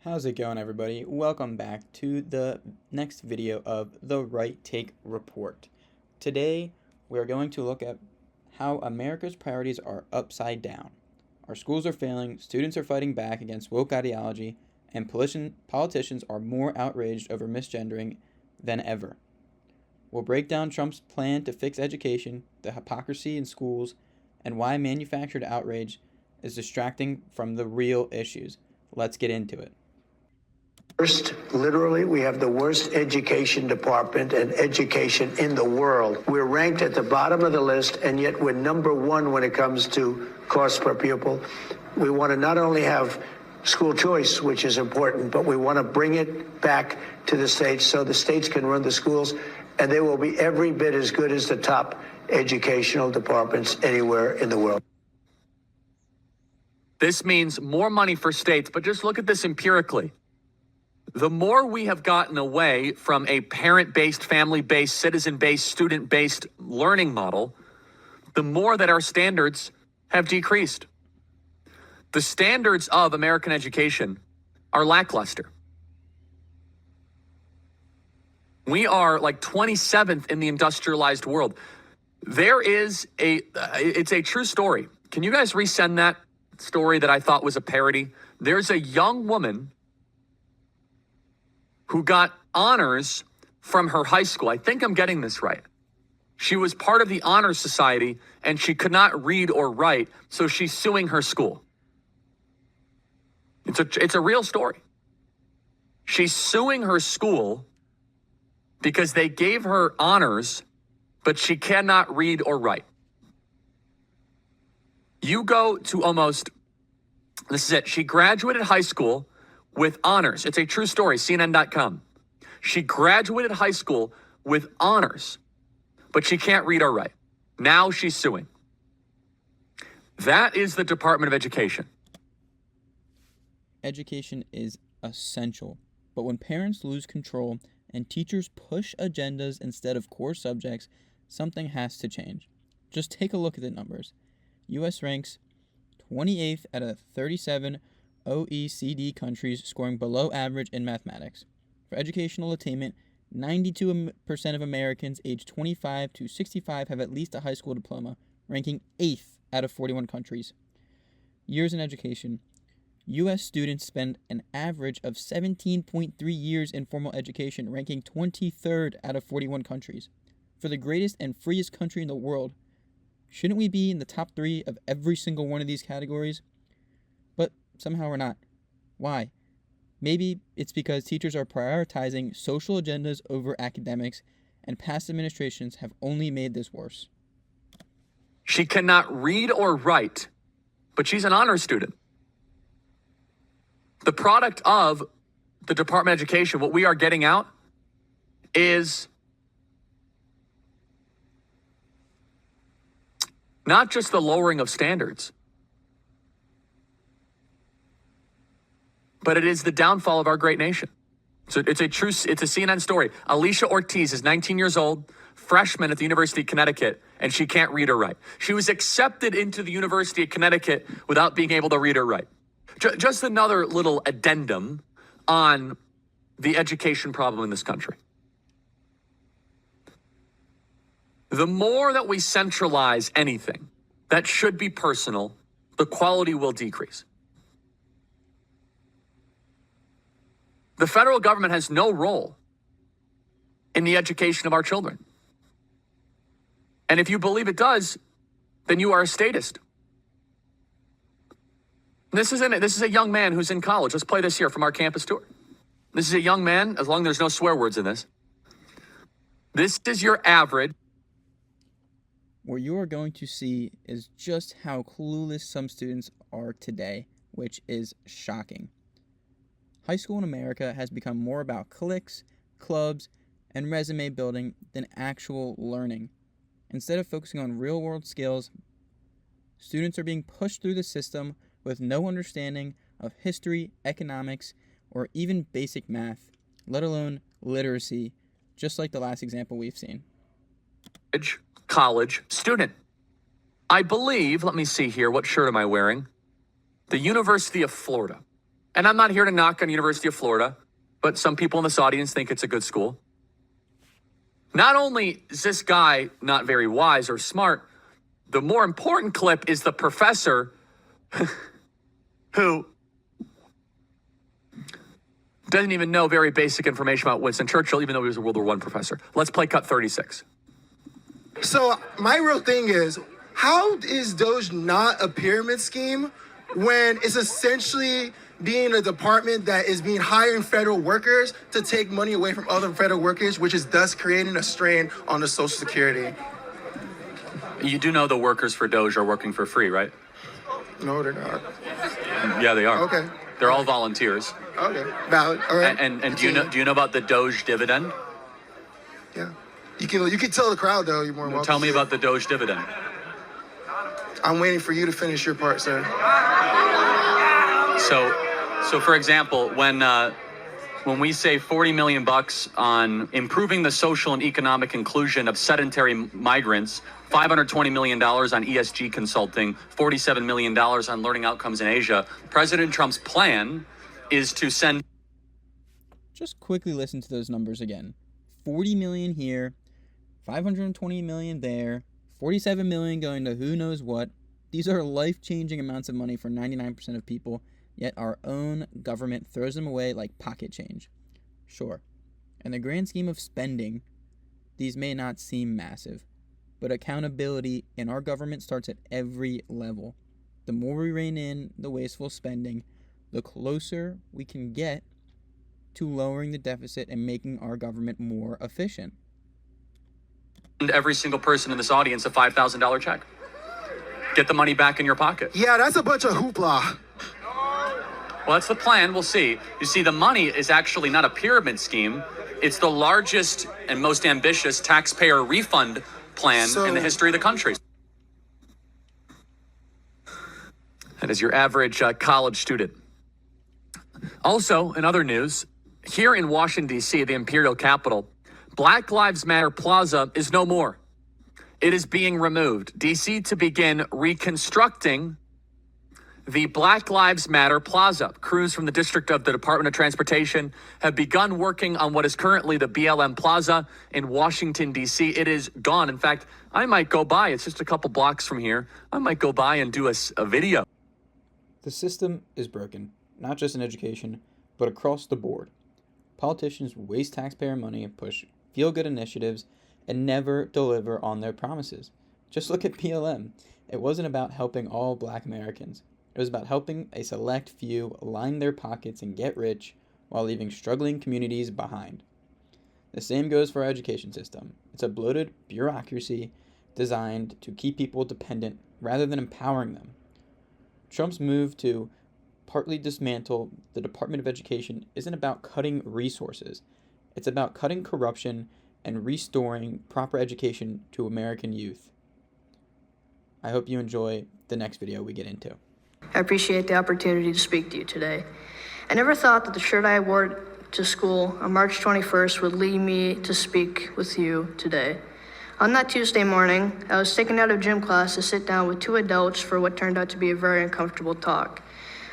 How's it going, everybody? Welcome back to the next video of the Right Take Report. Today, we're going to look at how America's priorities are upside down. Our schools are failing, students are fighting back against woke ideology, and politicians are more outraged over misgendering than ever. We'll break down Trump's plan to fix education, the hypocrisy in schools, and why manufactured outrage is distracting from the real issues. Let's get into it. First, literally, we have the worst education department and education in the world. We're ranked at the bottom of the list, and yet we're number one when it comes to cost per pupil. We want to not only have school choice, which is important, but we want to bring it back to the states so the states can run the schools, and they will be every bit as good as the top educational departments anywhere in the world. This means more money for states, but just look at this empirically. The more we have gotten away from a parent-based, family-based, citizen-based, student-based learning model, the more that our standards have decreased. The standards of American education are lackluster. We are like 27th in the industrialized world. It's a true story. Can you guys resend that story that I thought was a parody? There's a young woman who got honors from her high school. I think I'm getting this right. She was part of the honor society and she could not read or write, so she's suing her school. It's a real story. She's suing her school because they gave her honors, but she cannot read or write. You go to this is it. She graduated high school with honors. It's a true story, CNN.com. She graduated high school with honors, but she can't read or write. Now she's suing. That is the Department of Education. Education is essential, but when parents lose control and teachers push agendas instead of core subjects, something has to change. Just take a look at the numbers. U.S. ranks 28th out of 37 OECD countries, scoring below average in mathematics. For educational attainment, 92% of Americans aged 25 to 65 have at least a high school diploma, ranking 8th out of 41 countries. Years in education. U.S. students spend an average of 17.3 years in formal education, ranking 23rd out of 41 countries. For the greatest and freest country in the world, shouldn't we be in the top 3 of every single one of these categories? But somehow we're not. Why? Maybe it's because teachers are prioritizing social agendas over academics, and past administrations have only made this worse. She cannot read or write, but she's an honor student. The product of the Department of Education, what we are getting out, is not just the lowering of standards, but it is the downfall of our great nation. So it's a CNN story. Alicia Ortiz is 19 years old, freshman at the University of Connecticut, and she can't read or write. She was accepted into the University of Connecticut without being able to read or write. Just another little addendum on the education problem in this country. The more that we centralize anything that should be personal, the quality will decrease. The federal government has no role in the education of our children. And if you believe it does, then you are a statist. This is a young man who's in college. Let's play this here from our campus tour. This is a young man, as long as there's no swear words in this. This is your average. What you are going to see is just how clueless some students are today, which is shocking. High school in America has become more about cliques, clubs, and resume building than actual learning. Instead of focusing on real-world skills, students are being pushed through the system with no understanding of history, economics, or even basic math, let alone literacy, just like the last example we've seen. College student. I believe, let me see here, what shirt am I wearing? The University of Florida. and I'm not here to knock on University of Florida, but some people in this audience think it's a good school. Not only is this guy not very wise or smart, the more important clip is the professor who doesn't even know very basic information about Winston Churchill, even though he was a World War I professor. Let's play cut 36. So my real thing is, how is Doge not a pyramid scheme when it's essentially being a department that is being hiring federal workers to take money away from other federal workers, which is thus creating a strain on the Social Security? You do know the workers for Doge are working for free, right? No, they're not. Yeah, they are. Okay. They're all volunteers. Okay. Valid. All right. And do you know about the Doge dividend? Yeah. You can tell the crowd though. You're more welcome. Tell me about the Doge dividend. I'm waiting for you to finish your part, sir. So for example, when we say $40 million on improving the social and economic inclusion of sedentary migrants, $520 million on ESG consulting, $47 million on learning outcomes in Asia, President Trump's plan is to send... Just quickly listen to those numbers again. 40 million here, 520 million there, 47 million going to who knows what. These are life-changing amounts of money for 99% of people, yet our own government throws them away like pocket change. Sure, in the grand scheme of spending, these may not seem massive, but accountability in our government starts at every level. The more we rein in the wasteful spending, the closer we can get to lowering the deficit and making our government more efficient. Every single person in this audience a $5,000 check. Get the money back in your pocket. Yeah, that's a bunch of hoopla. Well, that's the plan. We'll see. You see, the money is actually not a pyramid scheme. It's the largest and most ambitious taxpayer refund plan in the history of the country. That is your average college student. Also, in other news, here in Washington, D.C., the imperial capital, Black Lives Matter Plaza is no more. It is being removed. D.C. to begin reconstructing the Black Lives Matter Plaza. Crews from the District of the Department of Transportation have begun working on what is currently the BLM Plaza in Washington, D.C. It is gone. In fact, I might go by. It's just a couple blocks from here. I might go by and do a video. The system is broken, not just in education, but across the board. Politicians waste taxpayer money and push feel-good initiatives and never deliver on their promises. Just look at BLM. It wasn't about helping all Black Americans. It was about helping a select few line their pockets and get rich while leaving struggling communities behind. The same goes for our education system. It's a bloated bureaucracy designed to keep people dependent rather than empowering them. Trump's move to partly dismantle the Department of Education isn't about cutting resources. It's about cutting corruption and restoring proper education to American youth. I hope you enjoy the next video we get into. I appreciate the opportunity to speak to you today. I never thought that the shirt I wore to school on March 21st would lead me to speak with you today. On that Tuesday morning, I was taken out of gym class to sit down with two adults for what turned out to be a very uncomfortable talk.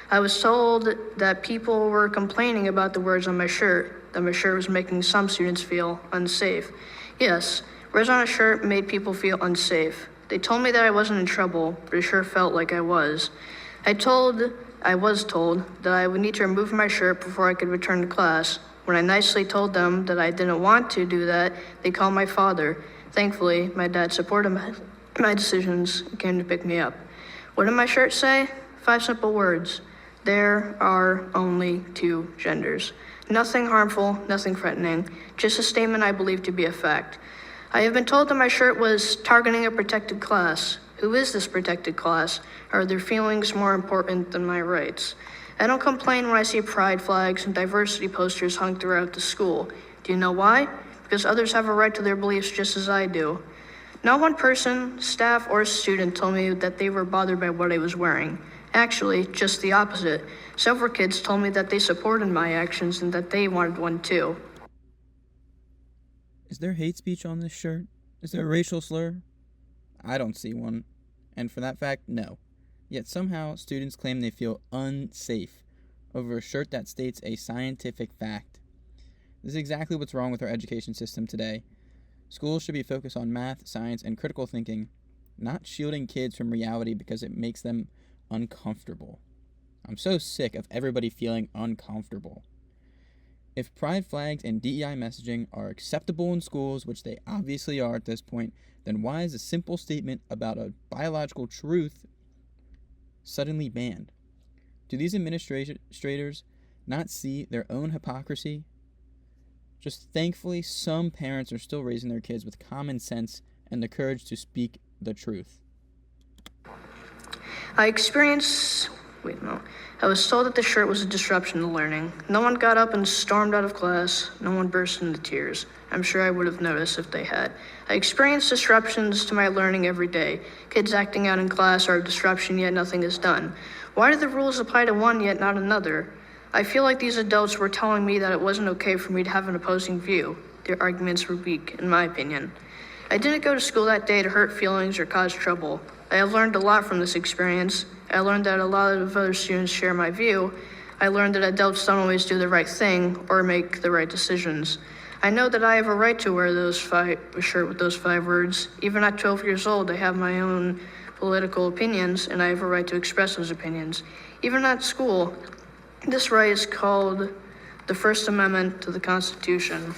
I was told that people were complaining about the words on my shirt, that my shirt was making some students feel unsafe. Yes, words on a shirt made people feel unsafe. They told me that I wasn't in trouble, but it sure felt like I was. I was told that I would need to remove my shirt before I could return to class. When I nicely told them that I didn't want to do that, they called my father. Thankfully, my dad supported my decisions and came to pick me up. What did my shirt say? 5 simple words. There are only 2 genders. Nothing harmful, nothing threatening, just a statement I believe to be a fact. I have been told that my shirt was targeting a protected class. Who is this protected class? Are their feelings more important than my rights? I don't complain when I see pride flags and diversity posters hung throughout the school. Do you know why? Because others have a right to their beliefs just as I do. Not one person, staff, or student told me that they were bothered by what I was wearing. Actually, just the opposite. Several kids told me that they supported my actions and that they wanted one too. Is there hate speech on this shirt? Is there a racial slur? I don't see one. And for that fact, no. Yet somehow students claim they feel unsafe. over a shirt that states a scientific fact. This is exactly what's wrong with our education system today. Schools should be focused on math, science, and critical thinking, not shielding kids from reality because it makes them uncomfortable. I'm so sick of everybody feeling uncomfortable. If pride flags and DEI messaging are acceptable in schools, which they obviously are at this point, then why is a simple statement about a biological truth suddenly banned? Do these administrators not see their own hypocrisy? Just thankfully, some parents are still raising their kids with common sense and the courage to speak the truth. I was told that the shirt was a disruption to learning. No one got up and stormed out of class. No one burst into tears. I'm sure I would have noticed if they had. I experience disruptions to my learning every day. Kids acting out in class are a disruption, yet nothing is done. Why do the rules apply to one, yet not another? I feel like these adults were telling me that it wasn't okay for me to have an opposing view. Their arguments were weak, in my opinion. I didn't go to school that day to hurt feelings or cause trouble. I have learned a lot from this experience. I learned that a lot of other students share my view. I learned that adults don't always do the right thing or make the right decisions. I know that I have a right to wear a shirt with those 5 words. Even at 12 years old, I have my own political opinions, and I have a right to express those opinions. Even at school, this right is called the First Amendment to the Constitution.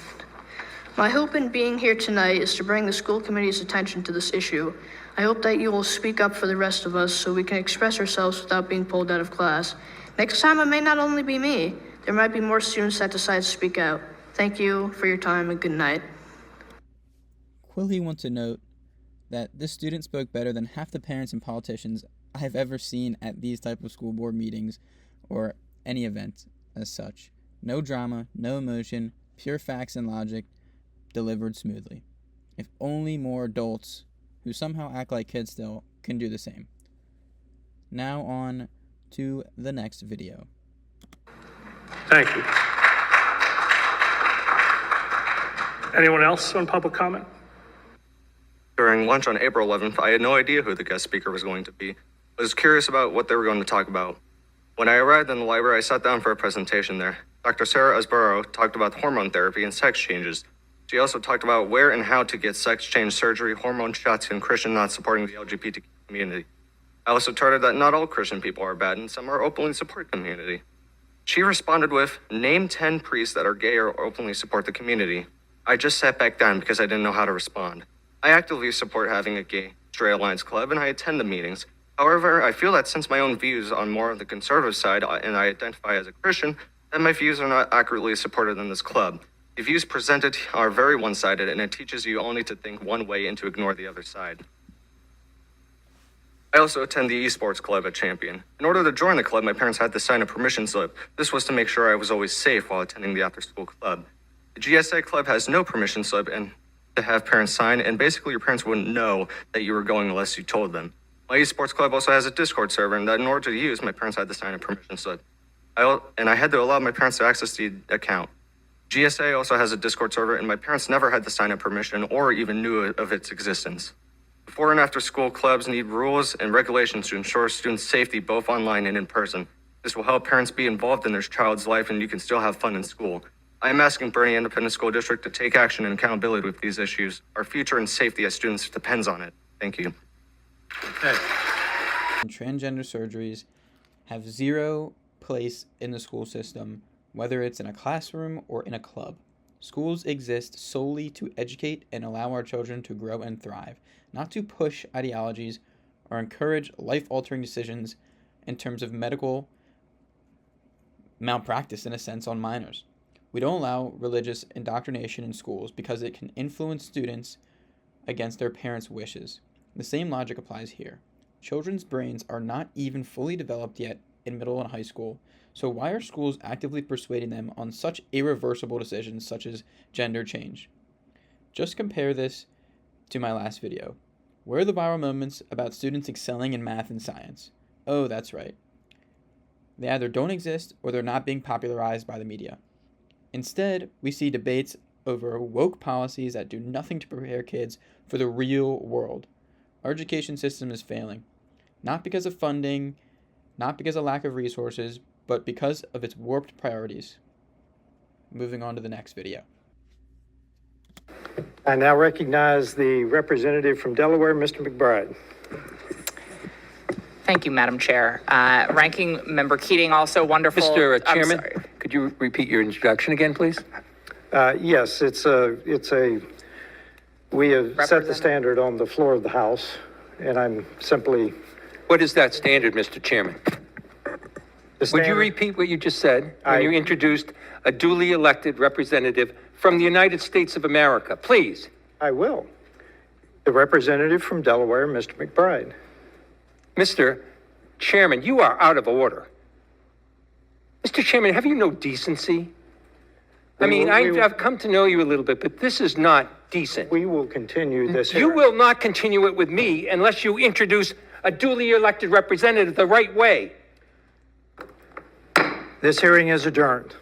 My hope in being here tonight is to bring the school committee's attention to this issue. I hope that you will speak up for the rest of us so we can express ourselves without being pulled out of class. Next time, it may not only be me. There might be more students that decide to speak out. Thank you for your time and good night. Quilly wants to note that this student spoke better than half the parents and politicians I have ever seen at these type of school board meetings or any event as such. No drama, no emotion, pure facts and logic, delivered smoothly. If only more adults who somehow act like kids still can do the same. Now on to the next video. Thank you. Anyone else on public comment? During lunch on April 11th, I had no idea who the guest speaker was going to be. I was curious about what they were going to talk about. When I arrived in the library, I sat down for a presentation there. Dr. Sarah Asborough talked about hormone therapy and sex changes. She also talked about where and how to get sex change surgery, hormone shots, and Christian not supporting the LGBT community. I also charted that not all Christian people are bad and some are openly support community. She responded with, name 10 priests that are gay or openly support the community. I just sat back down because I didn't know how to respond. I actively support having a gay straight alliance club and I attend the meetings. However, I feel that since my own views on more of the conservative side and I identify as a Christian, that my views are not accurately supported in this club. The views presented are very one-sided and it teaches you only to think one way and to ignore the other side. I also attend the esports club at Champion. In order to join the club, my parents had to sign a permission slip. This was to make sure I was always safe while attending the after-school club. The GSA club has no permission slip and to have parents sign, and basically your parents wouldn't know that you were going unless you told them. My esports club also has a Discord server, and that in order to use, my parents had to sign a permission slip. I had to allow my parents to access the account. GSA also has a Discord server, and my parents never had to sign a permission or even knew of its existence. Before and after school clubs need rules and regulations to ensure students' safety both online and in person. This will help parents be involved in their child's life and you can still have fun in school. I am asking Bernie Independent School District to take action and accountability with these issues. Our future and safety as students depends on it. Thank you. Okay. Transgender surgeries have zero place in the school system, whether it's in a classroom or in a club. Schools exist solely to educate and allow our children to grow and thrive, not to push ideologies or encourage life-altering decisions in terms of medical malpractice, in a sense, on minors. We don't allow religious indoctrination in schools because it can influence students against their parents' wishes. The same logic applies here. Children's brains are not even fully developed yet in middle and high school, so why are schools actively persuading them on such irreversible decisions such as gender change? Just compare this to my last video. Where are the viral moments about students excelling in math and science? Oh, that's right. They either don't exist or they're not being popularized by the media. Instead, we see debates over woke policies that do nothing to prepare kids for the real world. Our education system is failing, not because of funding, not because of lack of resources, but because of its warped priorities. Moving on to the next video. I now recognize the representative from Delaware, Mr. McBride. Thank you, Madam Chair. Ranking Member Keating, also wonderful. Mr. I'm Chairman, sorry. could you repeat your introduction again, please? Yes, we have set the standard on the floor of the House, and I'm simply. What is that standard, Mr. Chairman? Would you repeat what you just said when you introduced a duly elected representative from the United States of America, please? I will. The representative from Delaware, Mr. McBride. Mr. Chairman, you are out of order. Mr. Chairman, have you no decency? I've come to know you a little bit, but this is not decent. We will continue this You hearing. will not continue it with me unless you introduce a duly elected representative the right way. This hearing is adjourned.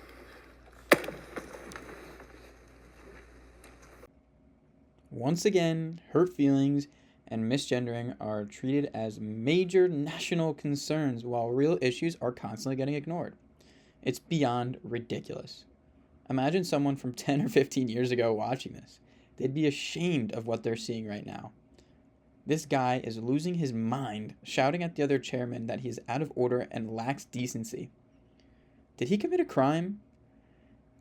Once again, hurt feelings and misgendering are treated as major national concerns while real issues are constantly getting ignored. It's beyond ridiculous. Imagine someone from 10 or 15 years ago watching this. They'd be ashamed of what they're seeing right now. This guy is losing his mind, shouting at the other chairman that he is out of order and lacks decency. Did he commit a crime?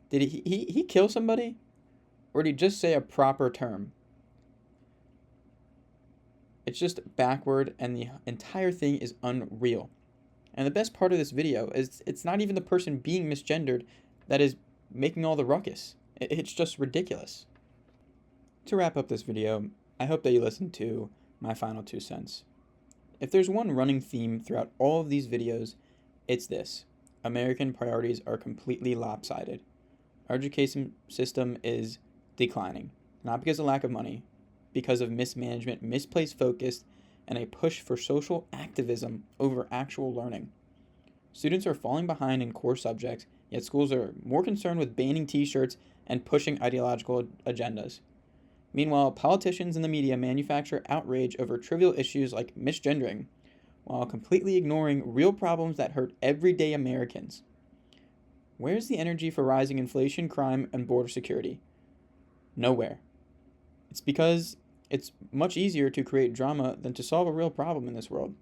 Did he kill somebody? Or did he just say a proper term? It's just backward, and the entire thing is unreal. And the best part of this video is it's not even the person being misgendered that is making all the ruckus. It's just ridiculous. To wrap up this video, I hope that you listened to my final 2 cents. If there's one running theme throughout all of these videos, it's this. American priorities are completely lopsided. Our education system is declining, not because of lack of money, because of mismanagement, misplaced focus, and a push for social activism over actual learning. Students are falling behind in core subjects, yet schools are more concerned with banning t-shirts and pushing ideological agendas. Meanwhile, politicians and the media manufacture outrage over trivial issues like misgendering, while completely ignoring real problems that hurt everyday Americans. Where's the energy for rising inflation, crime, and border security? Nowhere. It's because it's much easier to create drama than to solve a real problem in this world.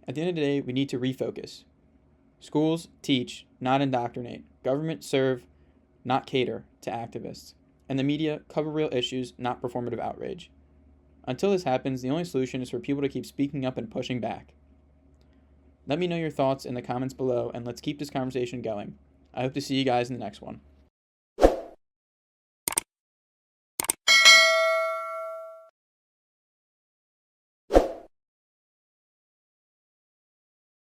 At the end of the day, we need to refocus. Schools teach, not indoctrinate. Government serve, not cater to activists. And the media cover real issues, not performative outrage. Until this happens, the only solution is for people to keep speaking up and pushing back. Let me know your thoughts in the comments below, and let's keep this conversation going. I hope to see you guys in the next one.